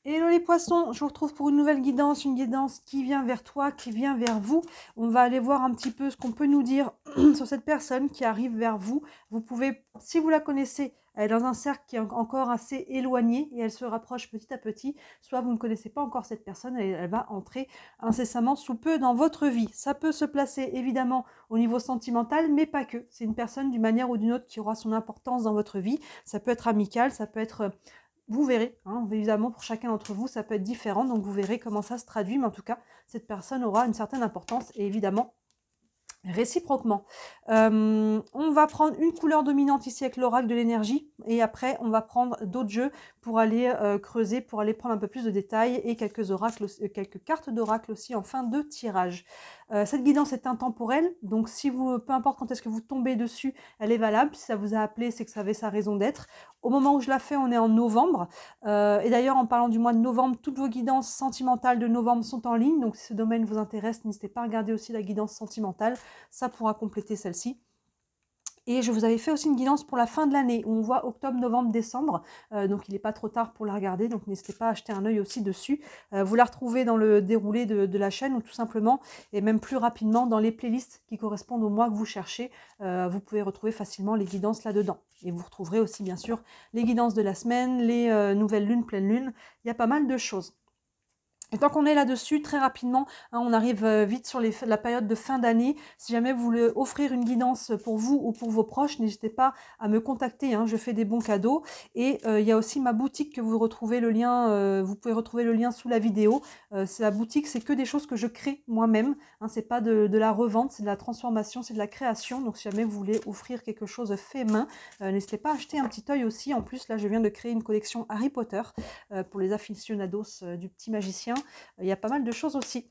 Hello les poissons, je vous retrouve pour une nouvelle guidance, une guidance qui vient vers toi, qui vient vers vous. On va aller voir un petit peu ce qu'on peut nous dire sur cette personne qui arrive vers vous. Vous pouvez, si vous la connaissez, elle est dans un cercle qui est encore assez éloigné et elle se rapproche petit à petit. Soit vous ne connaissez pas encore cette personne et elle va entrer incessamment sous peu dans votre vie. Ça peut se placer évidemment au niveau sentimental, mais pas que. C'est une personne d'une manière ou d'une autre qui aura son importance dans votre vie. Ça peut être amical, ça peut être... Vous verrez, hein, évidemment pour chacun d'entre vous ça peut être différent, donc vous verrez comment ça se traduit, mais en tout cas cette personne aura une certaine importance et évidemment réciproquement. On va prendre une couleur dominante ici avec l'oracle de l'énergie et après on va prendre d'autres jeux pour aller creuser, pour aller prendre un peu plus de détails et quelques oracles, quelques cartes d'oracle aussi en fin de tirage. Cette guidance est intemporelle, donc si vous, peu importe quand est-ce que vous tombez dessus, elle est valable. Si ça vous a appelé, c'est que ça avait sa raison d'être. Au moment où je la fais, on est en novembre. Et d'ailleurs, en parlant du mois de novembre, toutes vos guidances sentimentales de novembre sont en ligne. Donc si ce domaine vous intéresse, n'hésitez pas à regarder aussi la guidance sentimentale. Ça pourra compléter celle-ci. Et je vous avais fait aussi une guidance pour la fin de l'année, où on voit octobre, novembre, décembre. Donc il n'est pas trop tard pour la regarder, donc n'hésitez pas à jeter un œil aussi dessus. Vous la retrouvez dans le déroulé de la chaîne, ou tout simplement, et même plus rapidement, dans les playlists qui correspondent au mois que vous cherchez. Vous pouvez retrouver facilement les guidances là-dedans. Et vous retrouverez aussi, bien sûr, les guidances de la semaine, les nouvelles lunes, pleines lunes. Il y a pas mal de choses. Et tant qu'on est là-dessus, très rapidement, hein, on arrive vite sur la période de fin d'année. Si jamais vous voulez offrir une guidance pour vous ou pour vos proches, n'hésitez pas à me contacter, hein, je fais des bons cadeaux. Et il y a aussi ma boutique que vous retrouvez le lien, vous pouvez retrouver le lien sous la vidéo. C'est la boutique, c'est que des choses que je crée moi-même. Hein, c'est pas de la revente, c'est de la transformation, c'est de la création. Donc si jamais vous voulez offrir quelque chose fait main, n'hésitez pas à acheter un petit œil aussi. En plus, là, je viens de créer une collection Harry Potter pour les aficionados du petit magicien. Il y a pas mal de choses aussi.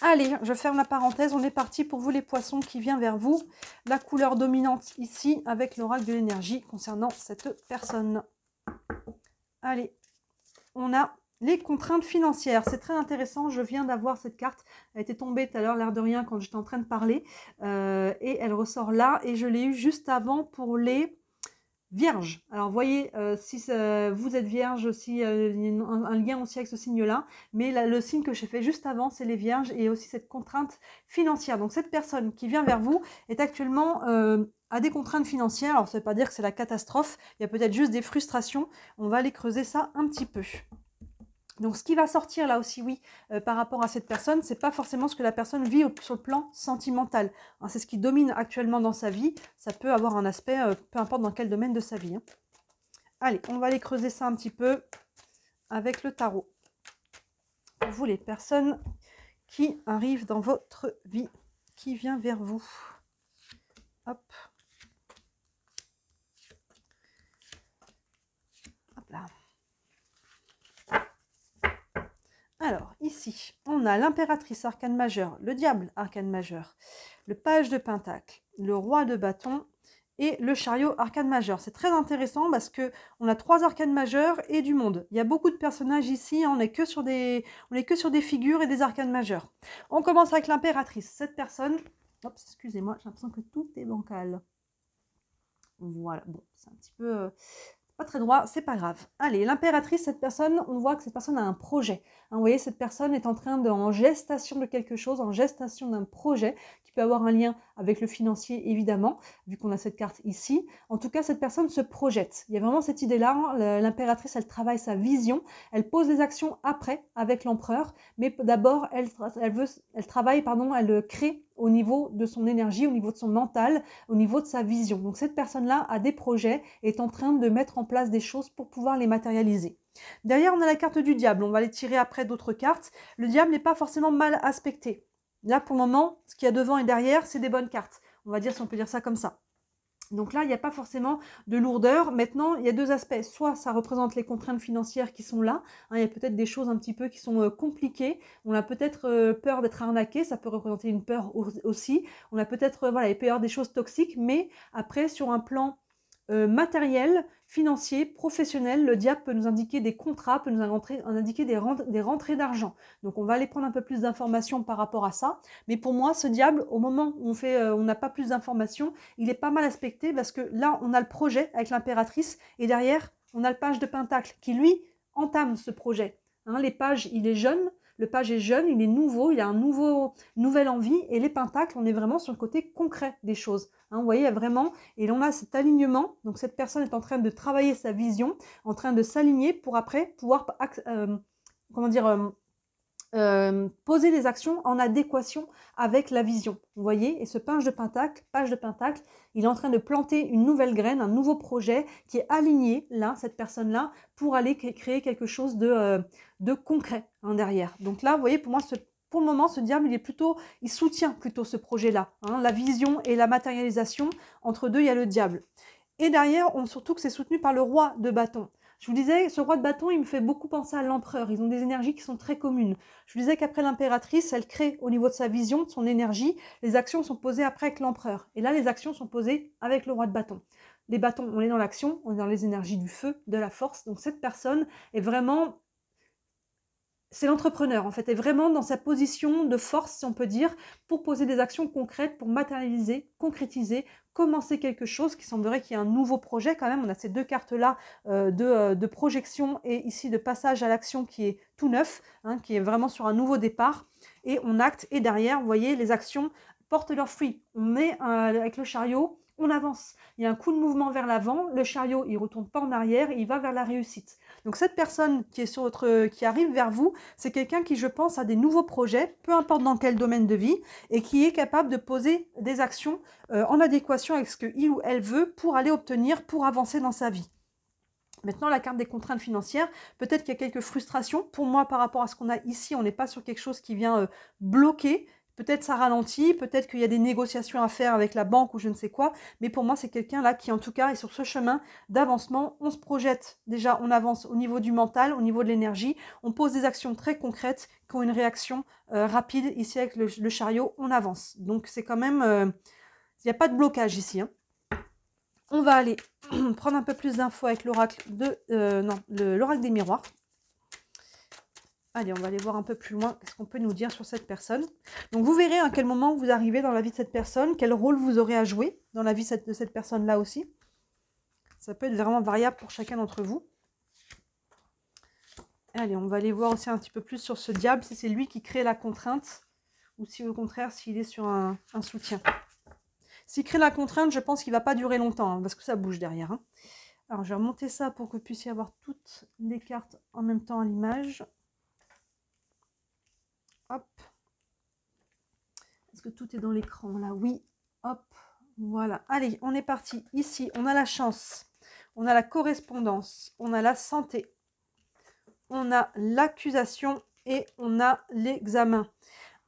Allez, je ferme la parenthèse, on est parti pour vous les poissons qui vient vers vous. La couleur dominante ici avec l'oracle de l'énergie concernant cette personne. Allez, on a les contraintes financières. C'est très intéressant, je viens d'avoir cette carte. Elle était tombée tout à l'heure, l'air de rien, quand j'étais en train de parler. Et elle ressort là, et je l'ai eu juste avant pour les... Vierge. Alors, vous voyez, si vous êtes vierge aussi, il y a un lien aussi avec ce signe-là, mais le signe que j'ai fait juste avant, c'est les vierges et aussi cette contrainte financière. Donc, cette personne qui vient vers vous est actuellement à des contraintes financières. Alors, ça ne veut pas dire que c'est la catastrophe, il y a peut-être juste des frustrations. On va aller creuser ça un petit peu. Donc, ce qui va sortir là aussi, oui, par rapport à cette personne, c'est pas forcément ce que la personne vit sur le plan sentimental. Hein, c'est ce qui domine actuellement dans sa vie. Ça peut avoir un aspect, peu importe dans quel domaine de sa vie. Hein. Allez, on va aller creuser ça un petit peu avec le tarot. Pour vous, les personnes qui arrivent dans votre vie, qui vient vers vous. Hop. Hop là. Alors, ici, on a l'impératrice arcane majeur, le diable arcane majeur, le page de pentacle, le roi de bâton et le chariot arcane majeur. C'est très intéressant parce que on a 3 arcanes majeurs et du monde. Il y a beaucoup de personnages ici, on n'est que sur des figures et des arcanes majeurs. On commence avec l'impératrice. Cette personne, hop, excusez-moi, j'ai l'impression que tout est bancal. Voilà, bon, c'est un petit peu... pas très droit, c'est pas grave. Allez, l'impératrice, cette personne, on voit que cette personne a un projet. Hein, vous voyez, cette personne est en gestation de quelque chose, en gestation d'un projet qui peut avoir un lien avec le financier, évidemment, vu qu'on a cette carte ici. En tout cas, cette personne se projette. Il y a vraiment cette idée-là. Hein, l'impératrice, elle travaille sa vision. Elle pose des actions après avec l'empereur. Mais d'abord, elle travaille, pardon, elle crée au niveau de son énergie, au niveau de son mental, au niveau de sa vision. Donc cette personne-là a des projets et est en train de mettre en place des choses pour pouvoir les matérialiser. Derrière, on a la carte du diable. On va les tirer après d'autres cartes. Le diable n'est pas forcément mal aspecté. Là, pour le moment, ce qu'il y a devant et derrière, c'est des bonnes cartes. On va dire, si on peut dire ça comme ça. Donc là, il n'y a pas forcément de lourdeur. Maintenant, il y a 2 aspects. Soit ça représente les contraintes financières qui sont là. Hein, il y a peut-être des choses un petit peu qui sont compliquées. On a peut-être peur d'être arnaqué. Ça peut représenter une peur aussi. On a peut-être, voilà, il peut y avoir des choses toxiques. Mais après, sur un plan matériel, financier, professionnel, le diable peut nous indiquer des contrats, peut nous indiquer des rentrées d'argent. Donc on va aller prendre un peu plus d'informations par rapport à ça. Mais pour moi, ce diable, au moment où on n'a pas plus d'informations, il est pas mal aspecté parce que là, on a le projet avec l'impératrice et derrière, on a le page de pentacle qui, lui, entame ce projet. Hein, les pages, il est jeune, le page est jeune, il est nouveau, il a nouvelle envie, et les pentacles, on est vraiment sur le côté concret des choses. Hein, vous voyez, il y a vraiment, et on a cet alignement, donc cette personne est en train de travailler sa vision, en train de s'aligner pour après pouvoir, comment dire, poser les actions en adéquation avec la vision. Vous voyez, et ce page de pentacle, il est en train de planter une nouvelle graine, un nouveau projet qui est aligné, là, cette personne-là, pour aller créer quelque chose de concret hein, derrière. Donc là, vous voyez, pour moi, pour le moment, ce diable, il soutient plutôt ce projet-là. Hein, la vision et la matérialisation, entre deux, il y a le diable. Et derrière, surtout que c'est soutenu par le roi de bâton. Je vous disais, ce roi de bâton, il me fait beaucoup penser à l'empereur. Ils ont des énergies qui sont très communes. Je vous disais qu'après l'impératrice, elle crée au niveau de sa vision, de son énergie, les actions sont posées après avec l'empereur. Et là, les actions sont posées avec le roi de bâton. Les bâtons, on est dans l'action, on est dans les énergies du feu, de la force. Donc cette personne est vraiment... C'est l'entrepreneur, en fait, est vraiment dans sa position de force, si on peut dire, pour poser des actions concrètes, pour matérialiser, concrétiser, commencer quelque chose qui semblerait qu'il y ait un nouveau projet quand même. On a ces deux cartes-là de projection et ici de passage à l'action qui est tout neuf, hein, qui est vraiment sur un nouveau départ. Et on acte, et derrière, vous voyez, les actions portent leurs fruits. On est avec le chariot, on avance. Il y a un coup de mouvement vers l'avant, le chariot, il ne retourne pas en arrière, il va vers la réussite. Donc cette personne qui arrive vers vous, c'est quelqu'un qui, je pense, a des nouveaux projets, peu importe dans quel domaine de vie, et qui est capable de poser des actions en adéquation avec ce qu'il ou elle veut pour aller obtenir, pour avancer dans sa vie. Maintenant, la carte des contraintes financières, peut-être qu'il y a quelques frustrations. Pour moi, par rapport à ce qu'on a ici, on n'est pas sur quelque chose qui vient bloquer. Peut-être ça ralentit, peut-être qu'il y a des négociations à faire avec la banque ou je ne sais quoi, mais pour moi, c'est quelqu'un là qui, en tout cas, est sur ce chemin d'avancement. On se projette, déjà, on avance au niveau du mental, au niveau de l'énergie, on pose des actions très concrètes qui ont une réaction rapide. Ici, avec le chariot, on avance. Donc, c'est quand même... il n'y a pas de blocage ici. Hein. On va aller prendre un peu plus d'infos avec l'oracle l'oracle des miroirs. Allez, on va aller voir un peu plus loin ce qu'on peut nous dire sur cette personne. Donc, vous verrez à quel moment vous arrivez dans la vie de cette personne, quel rôle vous aurez à jouer dans la vie de cette personne-là aussi. Ça peut être vraiment variable pour chacun d'entre vous. Allez, on va aller voir aussi un petit peu plus sur ce diable, si c'est lui qui crée la contrainte, ou si au contraire, s'il est sur un soutien. S'il crée la contrainte, je pense qu'il ne va pas durer longtemps, hein, parce que ça bouge derrière. Hein. Alors, je vais remonter ça pour que vous puissiez avoir toutes les cartes en même temps à l'image. Hop. Est-ce que tout est dans l'écran là? Oui. Hop. Voilà. Allez, on est parti. Ici, on a la chance. On a la correspondance. On a la santé. On a l'accusation et on a l'examen.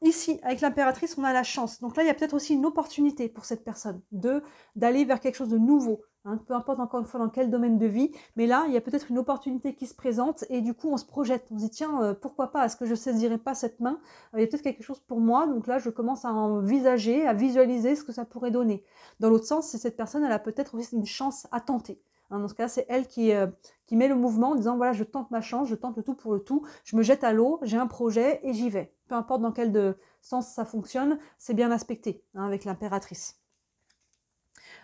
Ici, avec l'impératrice, on a la chance. Donc là, il y a peut-être aussi une opportunité pour cette personne d'aller vers quelque chose de nouveau. Hein, peu importe encore une fois dans quel domaine de vie, mais là, il y a peut-être une opportunité qui se présente et du coup, on se projette. On se dit, tiens, pourquoi pas? Est-ce que je ne saisirais pas cette main? Il y a peut-être quelque chose pour moi. Donc là, je commence à envisager, à visualiser ce que ça pourrait donner. Dans l'autre sens, c'est cette personne, elle a peut-être aussi une chance à tenter. Hein, dans ce cas, c'est elle qui met le mouvement en disant, voilà, je tente ma chance, je tente le tout pour le tout, je me jette à l'eau, j'ai un projet et j'y vais. Peu importe dans quel sens ça fonctionne, c'est bien aspecté hein, avec l'impératrice.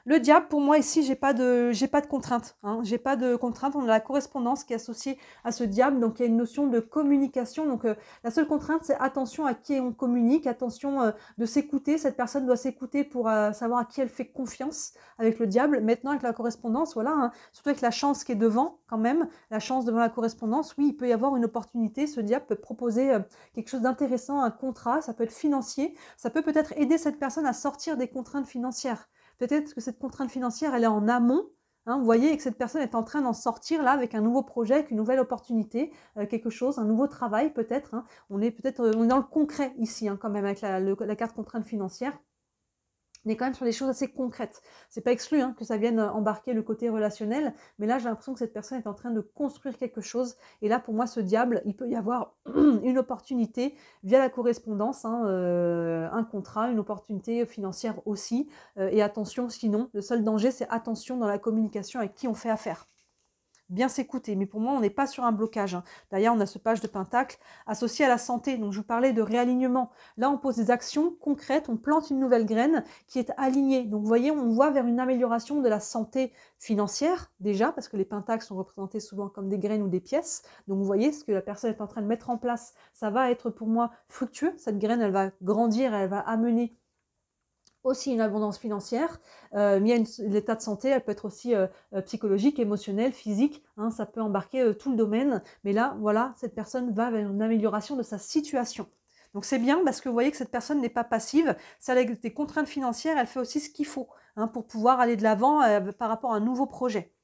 Le diable, pour moi, ici, j'ai pas de contrainte. Hein. J'ai pas de contrainte. On a la correspondance qui est associée à ce diable. Donc, il y a une notion de communication. Donc, la seule contrainte, c'est attention à qui on communique. Attention de s'écouter. Cette personne doit s'écouter pour savoir à qui elle fait confiance avec le diable. Maintenant, avec la correspondance, voilà. Hein, surtout avec la chance qui est devant, quand même. La chance devant la correspondance, oui, il peut y avoir une opportunité. Ce diable peut proposer quelque chose d'intéressant, un contrat. Ça peut être financier. Ça peut peut-être aider cette personne à sortir des contraintes financières. Peut-être que cette contrainte financière, elle est en amont. Hein, vous voyez que cette personne est en train d'en sortir là avec un nouveau projet, avec une nouvelle opportunité, quelque chose, un nouveau travail peut-être. Hein. On est dans le concret ici, hein, quand même, avec la carte contrainte financière. On est quand même sur des choses assez concrètes. C'est pas exclu hein, que ça vienne embarquer le côté relationnel, mais là j'ai l'impression que cette personne est en train de construire quelque chose. Et là pour moi ce diable, il peut y avoir une opportunité via la correspondance, hein, un contrat, une opportunité financière aussi. Et attention sinon, le seul danger c'est attention dans la communication avec qui on fait affaire. bien s'écouter. Mais pour moi, on n'est pas sur un blocage, hein. D'ailleurs, on a ce page de Pentacle associé à la santé. Donc, je vous parlais de réalignement. Là, on pose des actions concrètes, on plante une nouvelle graine qui est alignée. Donc, vous voyez, on voit vers une amélioration de la santé financière, déjà, parce que les pentacles sont représentés souvent comme des graines ou des pièces. Donc, vous voyez, ce que la personne est en train de mettre en place, ça va être pour moi fructueux. Cette graine, elle va grandir, elle va amener aussi une abondance financière, mais il y a l'état de santé, elle peut être aussi psychologique, émotionnelle, physique, hein, ça peut embarquer tout le domaine, mais là, voilà, cette personne va vers une amélioration de sa situation. Donc c'est bien parce que vous voyez que cette personne n'est pas passive, si elle a des contraintes financières, elle fait aussi ce qu'il faut, hein, pour pouvoir aller de l'avant par rapport à un nouveau projet.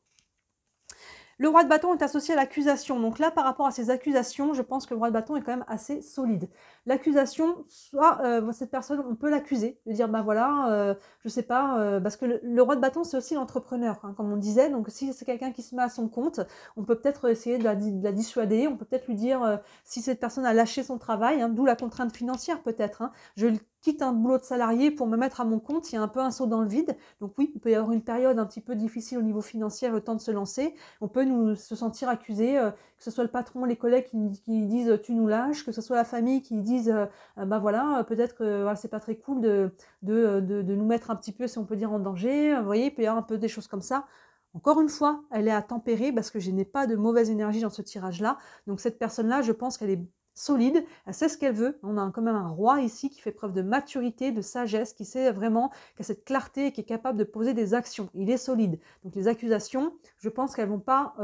Le roi de bâton est associé à l'accusation. Donc là, par rapport à ces accusations, je pense que le roi de bâton est quand même assez solide. L'accusation, soit cette personne, on peut l'accuser, de dire, ben voilà, je sais pas, parce que le roi de bâton, c'est aussi l'entrepreneur, hein, comme on disait. Donc si c'est quelqu'un qui se met à son compte, on peut peut-être essayer de la dissuader, on peut peut-être lui dire, si cette personne a lâché son travail, hein, d'où la contrainte financière peut-être, hein, je quitte un boulot de salarié pour me mettre à mon compte, il y a un peu un saut dans le vide. Donc oui, il peut y avoir une période un petit peu difficile au niveau financier, le temps de se lancer. On peut se sentir accusé, que ce soit le patron, les collègues qui disent tu nous lâches, que ce soit la famille qui disent bah voilà, peut-être que voilà, c'est pas très cool de nous mettre un petit peu, si on peut dire, en danger. Vous voyez, il peut y avoir un peu des choses comme ça. Encore une fois, elle est à tempérer parce que je n'ai pas de mauvaise énergie dans ce tirage-là. Donc cette personne-là, je pense qu'elle est solide, elle sait ce qu'elle veut. On a quand même un roi ici qui fait preuve de maturité, de sagesse, qui sait vraiment, qui a cette clarté et qui est capable de poser des actions. Il est solide. Donc les accusations, je pense qu'elles vont pas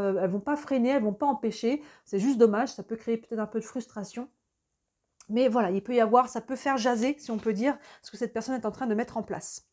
freiner, elles vont pas empêcher. C'est juste dommage, ça peut créer peut-être un peu de frustration. Mais voilà, il peut y avoir, ça peut faire jaser, si on peut dire, ce que cette personne est en train de mettre en place.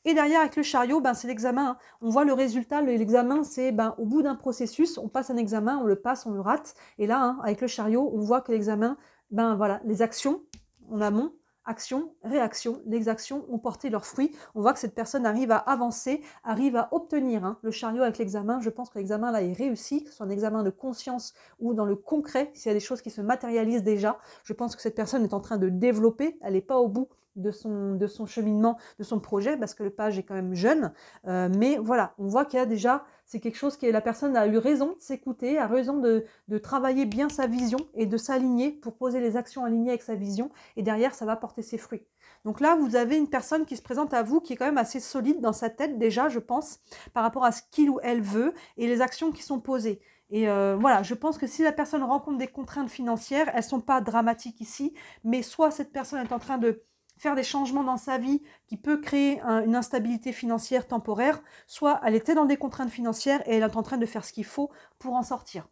Et derrière, avec le chariot, ben, c'est l'examen, hein. On voit le résultat, l'examen, c'est ben, au bout d'un processus, on passe un examen, on le passe, on le rate. Et là, hein, avec le chariot, on voit que l'examen, ben voilà, les actions en amont, action, réaction, les actions ont porté leurs fruits. On voit que cette personne arrive à avancer, arrive à obtenir, hein, le chariot avec l'examen. Je pense que l'examen là est réussi, que ce soit un examen de conscience ou dans le concret, s'il y a des choses qui se matérialisent déjà. Je pense que cette personne est en train de développer, elle n'est pas au bout de son cheminement, de son projet, parce que le page est quand même jeune. Mais voilà, on voit qu'il y a déjà, c'est quelque chose que la personne a eu raison de s'écouter, a raison de travailler bien sa vision et de s'aligner pour poser les actions alignées avec sa vision. Et derrière, ça va porter ses fruits. Donc là, vous avez une personne qui se présente à vous, qui est quand même assez solide dans sa tête déjà, je pense, par rapport à ce qu'il ou elle veut et les actions qui sont posées. Et voilà, je pense que si la personne rencontre des contraintes financières, elles ne sont pas dramatiques ici, mais soit cette personne est en train de faire des changements dans sa vie qui peut créer une instabilité financière temporaire, soit elle était dans des contraintes financières et elle est en train de faire ce qu'il faut pour en sortir.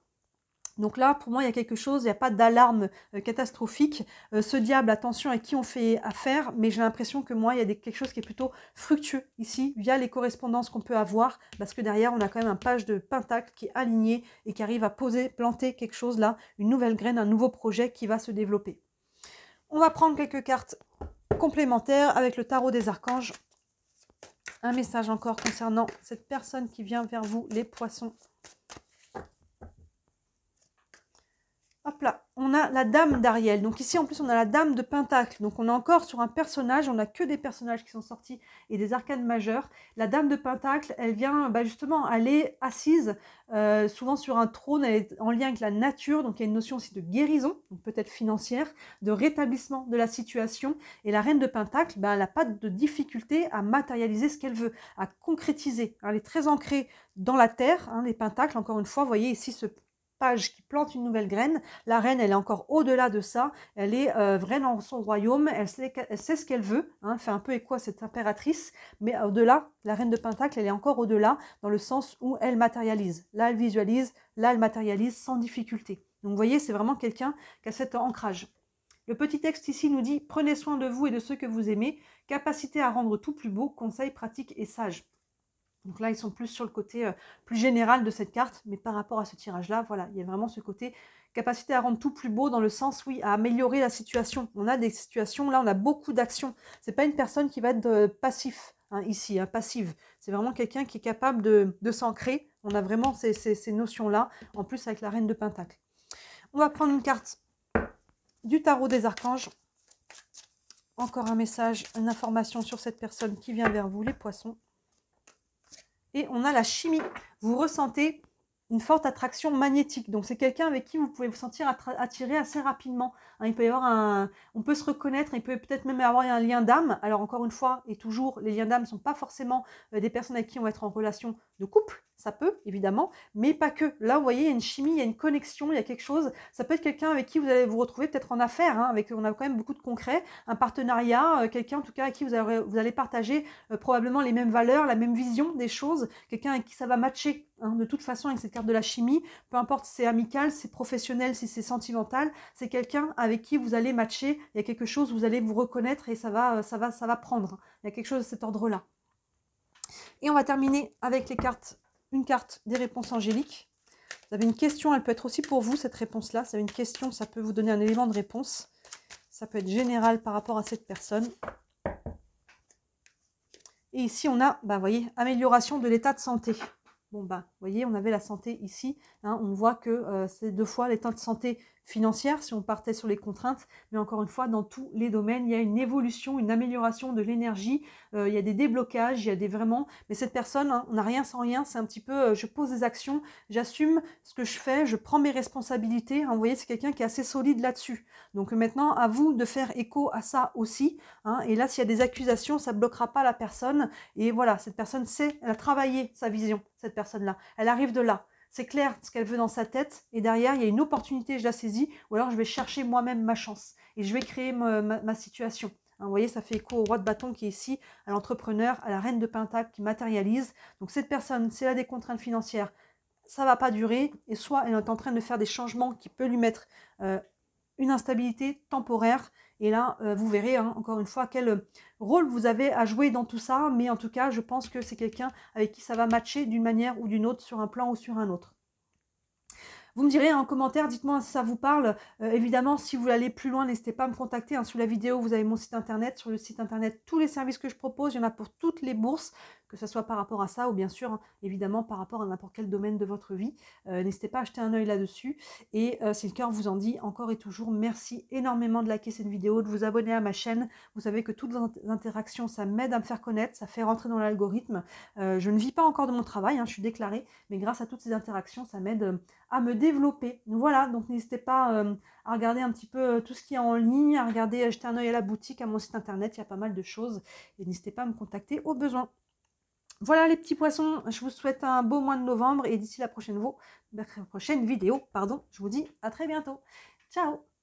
Donc là, pour moi, il y a quelque chose, il n'y a pas d'alarme catastrophique. Ce diable, attention à qui on fait affaire, mais j'ai l'impression que moi, il y a quelque chose qui est plutôt fructueux ici, via les correspondances qu'on peut avoir, parce que derrière, on a quand même un page de Pentacle qui est aligné et qui arrive à planter quelque chose là, une nouvelle graine, un nouveau projet qui va se développer. On va prendre quelques cartes complémentaires avec le tarot des archanges. Un message encore concernant cette personne qui vient vers vous, les poissons. Hop là, on a la dame d'Ariel. Donc ici, en plus, on a la dame de Pentacle. Donc on est encore sur un personnage, on n'a que des personnages qui sont sortis et des arcanes majeures. La dame de Pentacle, elle vient justement, elle est assise souvent sur un trône, elle est en lien avec la nature. Donc il y a une notion aussi de guérison, donc peut-être financière, de rétablissement de la situation. Et la reine de Pentacle, elle n'a pas de difficulté à matérialiser ce qu'elle veut, à concrétiser. Elle est très ancrée dans la terre, hein, les Pentacles, encore une fois, vous voyez ici ce qui plante une nouvelle graine. La reine, elle est encore au-delà de ça. Elle est vraie dans son royaume. Elle sait ce qu'elle veut. Hein, elle fait un peu écho à cette impératrice. Mais au-delà, la reine de Pentacle, elle est encore au-delà dans le sens où elle matérialise. Là, elle visualise. Là, elle matérialise sans difficulté. Donc, vous voyez, c'est vraiment quelqu'un qui a cet ancrage. Le petit texte ici nous dit « Prenez soin de vous et de ceux que vous aimez. Capacité à rendre tout plus beau. Conseils pratiques et sages. » Donc là, ils sont plus sur le côté plus général de cette carte, mais par rapport à ce tirage-là, voilà, il y a vraiment ce côté capacité à rendre tout plus beau dans le sens, oui, à améliorer la situation. On a des situations, là, on a beaucoup d'actions. Ce n'est pas une personne qui va être passif, hein, ici, hein, passive. C'est vraiment quelqu'un qui est capable de s'ancrer. On a vraiment ces notions-là, en plus avec la reine de Pentacle. On va prendre une carte du tarot des archanges. Encore un message, une information sur cette personne qui vient vers vous, les poissons. Et on a la chimie. Vous ressentez une forte attraction magnétique. Donc c'est quelqu'un avec qui vous pouvez vous sentir attiré assez rapidement. Hein, il peut y avoir on peut se reconnaître, il peut peut-être même avoir un lien d'âme. Alors encore une fois, et toujours, les liens d'âme ne sont pas forcément des personnes avec qui on va être en relation de couple. Ça peut, évidemment, mais pas que. Là, vous voyez, il y a une chimie, il y a une connexion, il y a quelque chose. Ça peut être quelqu'un avec qui vous allez vous retrouver peut-être en affaires, hein, on a quand même beaucoup de concret, un partenariat, quelqu'un en tout cas avec qui vous allez partager probablement les mêmes valeurs, la même vision des choses, quelqu'un avec qui ça va matcher. Hein, de toute façon, avec cette carte de la chimie, peu importe si c'est amical, si c'est professionnel, si c'est sentimental, c'est quelqu'un avec qui vous allez matcher. Il y a quelque chose, vous allez vous reconnaître et ça va prendre. Il y a quelque chose de cet ordre-là. Et on va terminer avec les cartes. Une carte des réponses angéliques. Vous avez une question, elle peut être aussi pour vous, cette réponse-là. Vous avez une question, ça peut vous donner un élément de réponse. Ça peut être général par rapport à cette personne. Et ici, on a, vous voyez, amélioration de l'état de santé. Bon, vous voyez, on avait la santé ici. Hein, on voit que c'est 2 fois l'état de santé financière, si on partait sur les contraintes. Mais encore une fois, dans tous les domaines, il y a une évolution, une amélioration de l'énergie. Il y a des déblocages, il y a des vraiment... Mais cette personne, hein, on n'a rien sans rien. C'est un petit peu, je pose des actions, j'assume ce que je fais, je prends mes responsabilités. Hein, vous voyez, c'est quelqu'un qui est assez solide là-dessus. Donc maintenant, à vous de faire écho à ça aussi. Hein, et là, s'il y a des accusations, ça ne bloquera pas la personne. Et voilà, cette personne sait, elle a travaillé sa vision, cette personne-là. Elle arrive de là. C'est clair ce qu'elle veut dans sa tête. Et derrière, il y a une opportunité, je la saisis. Ou alors, je vais chercher moi-même ma chance. Et je vais créer ma situation. Hein, vous voyez, ça fait écho au roi de bâton qui est ici, à l'entrepreneur, à la reine de pentacle qui matérialise. Donc, cette personne, si elle a des contraintes financières, ça ne va pas durer. Et soit elle est en train de faire des changements qui peuvent lui mettre une instabilité temporaire. Et là, vous verrez, hein, encore une fois, quel rôle vous avez à jouer dans tout ça. Mais en tout cas, je pense que c'est quelqu'un avec qui ça va matcher d'une manière ou d'une autre, sur un plan ou sur un autre. Vous me direz en commentaire, dites-moi si ça vous parle. Évidemment, si vous voulez aller plus loin, n'hésitez pas à me contacter. Hein. Sous la vidéo, vous avez mon site internet. Sur le site internet, tous les services que je propose, il y en a pour toutes les bourses, que ce soit par rapport à ça ou bien sûr, hein, évidemment, par rapport à n'importe quel domaine de votre vie. N'hésitez pas à jeter un œil là-dessus. Et si le cœur vous en dit, encore et toujours, merci énormément de liker cette vidéo, de vous abonner à ma chaîne. Vous savez que toutes vos interactions, ça m'aide à me faire connaître, ça fait rentrer dans l'algorithme. Je ne vis pas encore de mon travail, hein, je suis déclarée, mais grâce à toutes ces interactions, ça m'aide à me développer. Voilà, donc n'hésitez pas à regarder un petit peu tout ce qui est en ligne, à regarder, jeter un œil à la boutique, à mon site internet, il y a pas mal de choses. Et n'hésitez pas à me contacter au besoin. Voilà les petits poissons, je vous souhaite un beau mois de novembre et d'ici la prochaine vidéo, je vous dis à très bientôt. Ciao!